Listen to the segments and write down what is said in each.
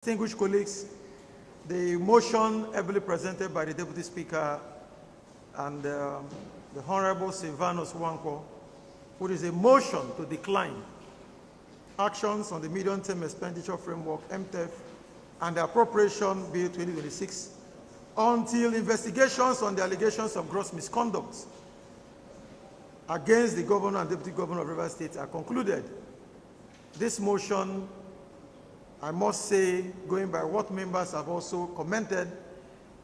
Distinguished colleagues, the motion ably presented by the Deputy Speaker and the Honorable Silvanus Wanko, which is a motion to decline actions on the Medium-Term Expenditure Framework, MTEF, and the Appropriation Bill 2026 until investigations on the allegations of gross misconduct against the Governor and Deputy Governor of Rivers State are concluded. This motion, I must say, going by what members have also commented,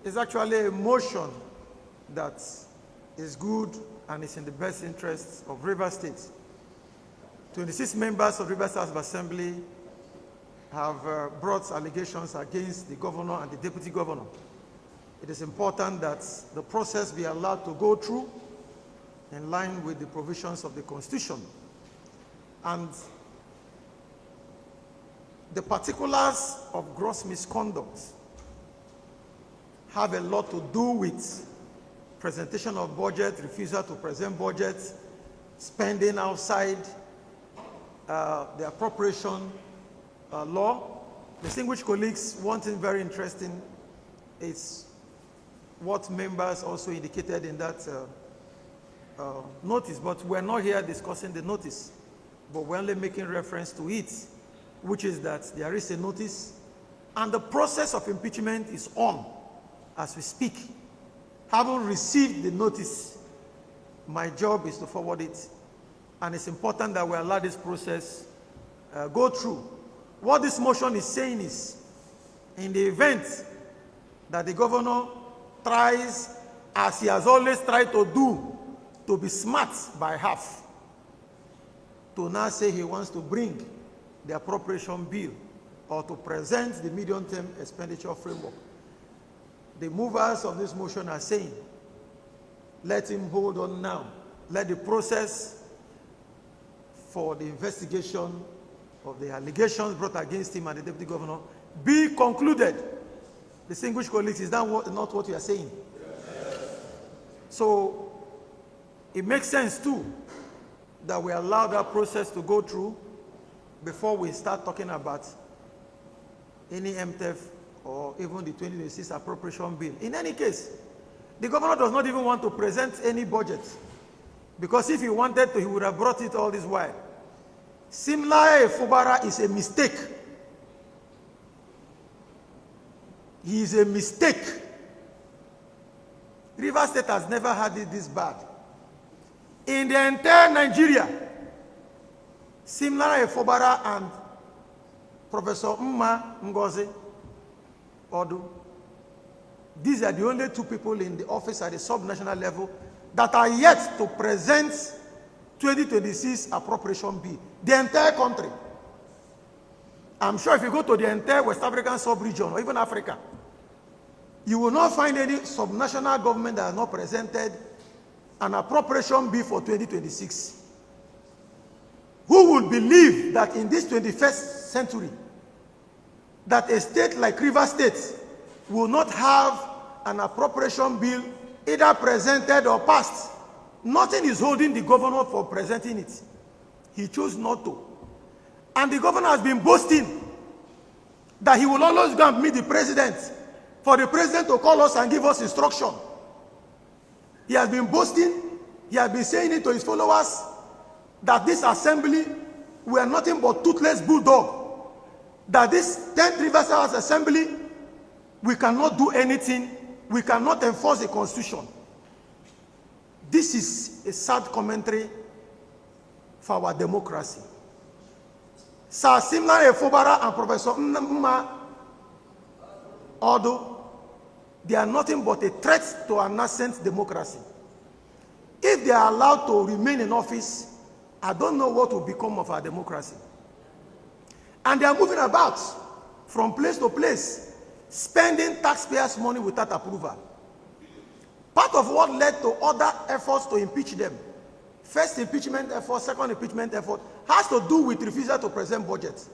is actually a motion that is good and is in the best interests of Rivers State. 26 members of Rivers House of Assembly have brought allegations against the governor and the deputy governor. It is important that the process be allowed to go through in line with the provisions of the Constitution. And the particulars of gross misconduct have a lot to do with presentation of budget, refusal to present budget, spending outside the appropriation law. Distinguished colleagues, one thing very interesting is what members also indicated in that notice, but we're not here discussing the notice, but we're only making reference to it, which is that there is a notice and the process of impeachment is on as we speak. Having received the notice, my job is to forward it, and it's important that we allow this process go through. What this motion is saying is, in the event that the governor tries, as he has always tried to do, to be smart by half, to now say he wants to bring the appropriation bill or to present the medium-term expenditure framework, the movers of this motion are saying, let him hold on now. Let the process for the investigation of the allegations brought against him and the deputy governor be concluded. Distinguished colleagues, is that not what you are saying? Yes. So it makes sense too that we allow that process to go through before we start talking about any MTEF or even the 2026 appropriation bill. In any case, the governor does not even want to present any budget, because if he wanted to, he would have brought it all this while. Similarly, Fubara is a mistake. He is a mistake. Rivers State has never had it this bad. In the entire Nigeria, similarly, Fubara and Professor Mgbeke, these are the only two people in the office at the sub-national level that are yet to present 2026 appropriation bill. The entire country. I'm sure if you go to the entire West African sub-region or even Africa, you will not find any sub-national government that has not presented an appropriation bill for 2026. Who would believe that in this 21st century, that a state like Rivers State will not have an appropriation bill either presented or passed? Nothing is holding the governor for presenting it. He chose not to. And the governor has been boasting that he will always go and meet the president, for the president to call us and give us instruction. He has been boasting, he has been saying it to his followers, that this assembly, we are nothing but toothless bulldog. That this 10th Rivers House Assembly, we cannot do anything, we cannot enforce the Constitution. This is a sad commentary for our democracy. Sir Simla Fubara and Professor although they are nothing but a threat to our nascent democracy. If they are allowed to remain in office, I don't know what will become of our democracy. And they are moving about from place to place, spending taxpayers' money without approval. Part of what led to other efforts to impeach them, first impeachment effort, second impeachment effort, has to do with refusal to present budget.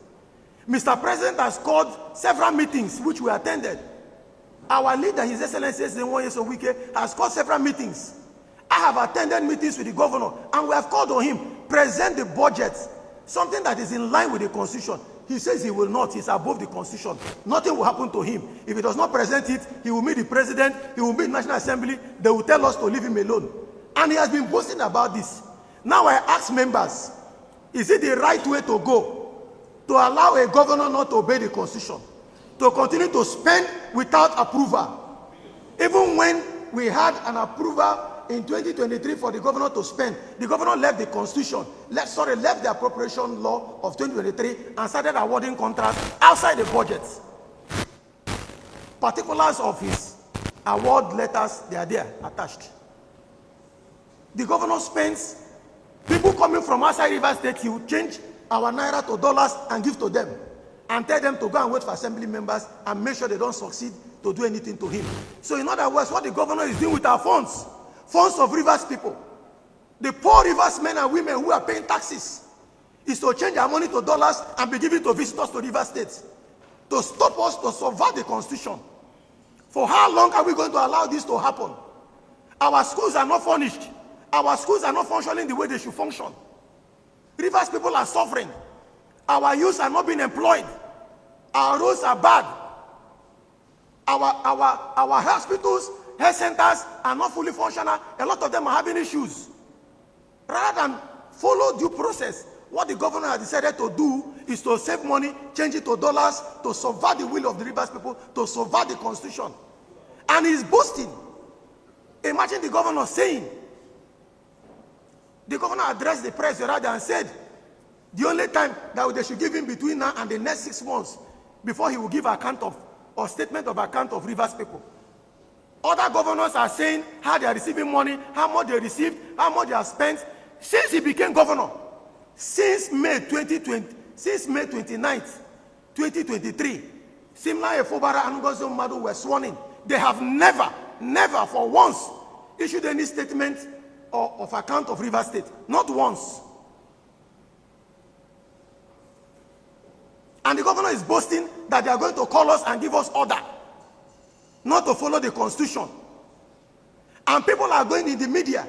Mr. President has called several meetings which we attended. Our leader, His Excellency Mgbeke, has called several meetings. I have attended meetings with the governor, and we have called on him, present the budget, something that is in line with the Constitution. He says he will not. He's above the constitution. Nothing will happen to him. If he does not present it, he will meet the president, he will meet the National Assembly, they will tell us to leave him alone. And he has been boasting about this. Now I ask members, is it the right way to go to allow a governor not to obey the constitution, to continue to spend without approval? Even when we had an approval in 2023 for the governor to spend, the governor left the constitution, left the appropriation law of 2023 and started awarding contracts outside the budget. Particulars of his award letters, they are there attached. The governor spends, people coming from outside River State, he will change our naira to dollars and give to them and tell them to go and wait for assembly members and make sure they don't succeed to do anything to him. So in other words, what the governor is doing with our funds of Rivers people, the poor Rivers men and women who are paying taxes, is to change our money to dollars and be given to visitors to River State to stop us to subvert the constitution. For how long are we going to allow this to happen? Our schools are not furnished. Our schools are not functioning the way they should function. Rivers people are suffering. Our youths are not being employed. Our roads are bad. Our hospitals, health centers are not fully functional. A lot of them are having issues. Rather than follow due process, what the governor has decided to do is to save money, change it to dollars, to subvert the will of the Rivers people, to subvert the constitution. And he's boasting. Imagine the governor saying, the governor addressed the press rather and said, the only time that they should give him between now and the next 6 months before he will give account of or statement of account of Rivers people. Other governors are saying how they are receiving money, how much they received, how much they have spent since he became governor. Since May 2020, since May 29th, 2023, Simla Fubara and Ngozi Madu were sworn in. They have never for once issued any statement of account of Rivers State. Not once. And the governor is boasting that they are going to call us and give us order not to follow the constitution. And people are going in the media,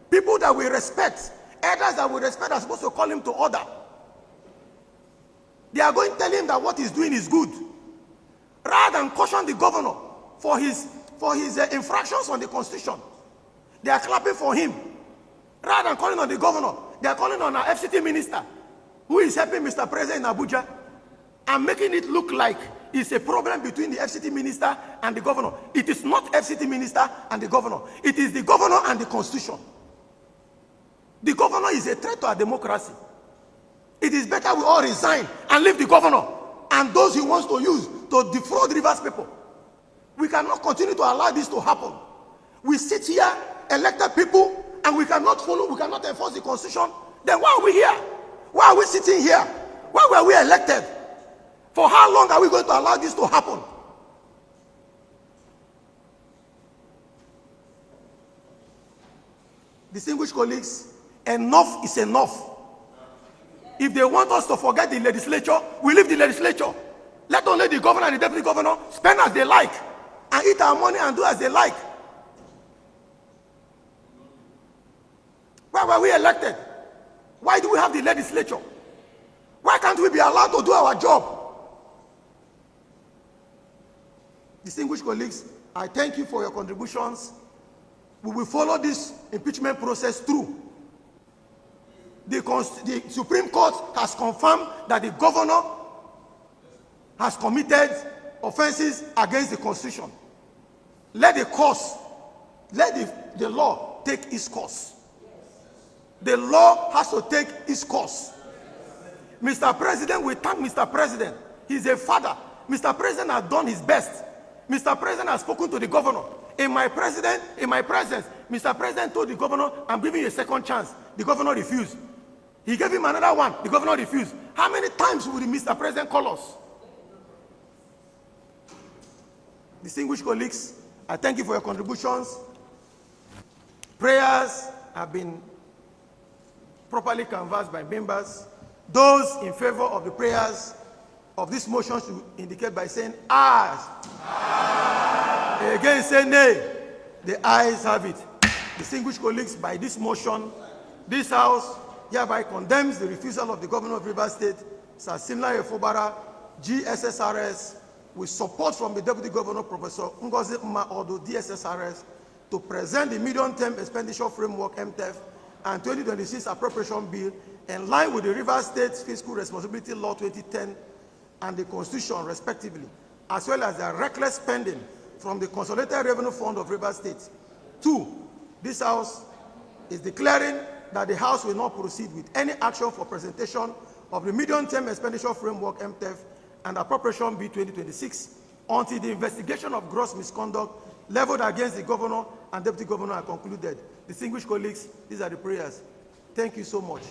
people that we respect, elders that we respect are supposed to call him to order. They are going to tell him that what he's doing is good. Rather than caution the governor for his infractions on the constitution, they are clapping for him. Rather than calling on the governor, they are calling on our FCT minister, who is helping Mr. President in Abuja, and making it look like it's a problem between the FCT minister and the governor. It is not FCT minister and the governor. It is the governor and the constitution. The governor is a threat to our democracy. It is better we all resign and leave the governor and those he wants to use to defraud Rivers people. We cannot continue to allow this to happen. We sit here, elected people, and we cannot follow, we cannot enforce the constitution. Then why are we here? Why are we sitting here? Why were we elected? For how long are we going to allow this to happen? Distinguished colleagues, enough is enough. If they want us to forget the legislature, we leave the legislature. Let only the governor and the deputy governor spend as they like and eat our money and do as they like. Why were we elected? Why do we have the legislature? Why can't we be allowed to do our job? Distinguished colleagues, I thank you for your contributions. We will follow this impeachment process through. The Supreme Court has confirmed that the governor has committed offenses against the Constitution. Let the law take its course. The law has to take its course. Mr. President, we thank Mr. President. He's a father. Mr. President has done his best. Mr. President has spoken to the governor. In my presence, Mr. President told the governor, I'm giving you a second chance. The governor refused. He gave him another one. The governor refused. How many times would Mr. President call us? Distinguished colleagues, I thank you for your contributions. Prayers have been properly canvassed by members. Those in favor of the prayers of this motion should indicate by saying ayes. Aye. Again, say nay. The ayes have it. Distinguished colleagues, by this motion, this House hereby condemns the refusal of the governor of Rivers State Sir Simla Fubara, GSSRS, with support from the Deputy Governor, Professor Ngozi Mma-Odo, DSSRS, to present the medium-term expenditure framework, MTEF, and 2026 appropriation bill in line with the Rivers State Fiscal Responsibility Law 2010 and the Constitution, respectively, as well as the reckless spending from the Consolidated Revenue Fund of Rivers State. 2, this House is declaring that the House will not proceed with any action for presentation of the medium-term expenditure framework, MTEF, and appropriation bill 2026 until the investigation of gross misconduct leveled against the governor and deputy governor are concluded. Distinguished colleagues, these are the prayers. Thank you so much.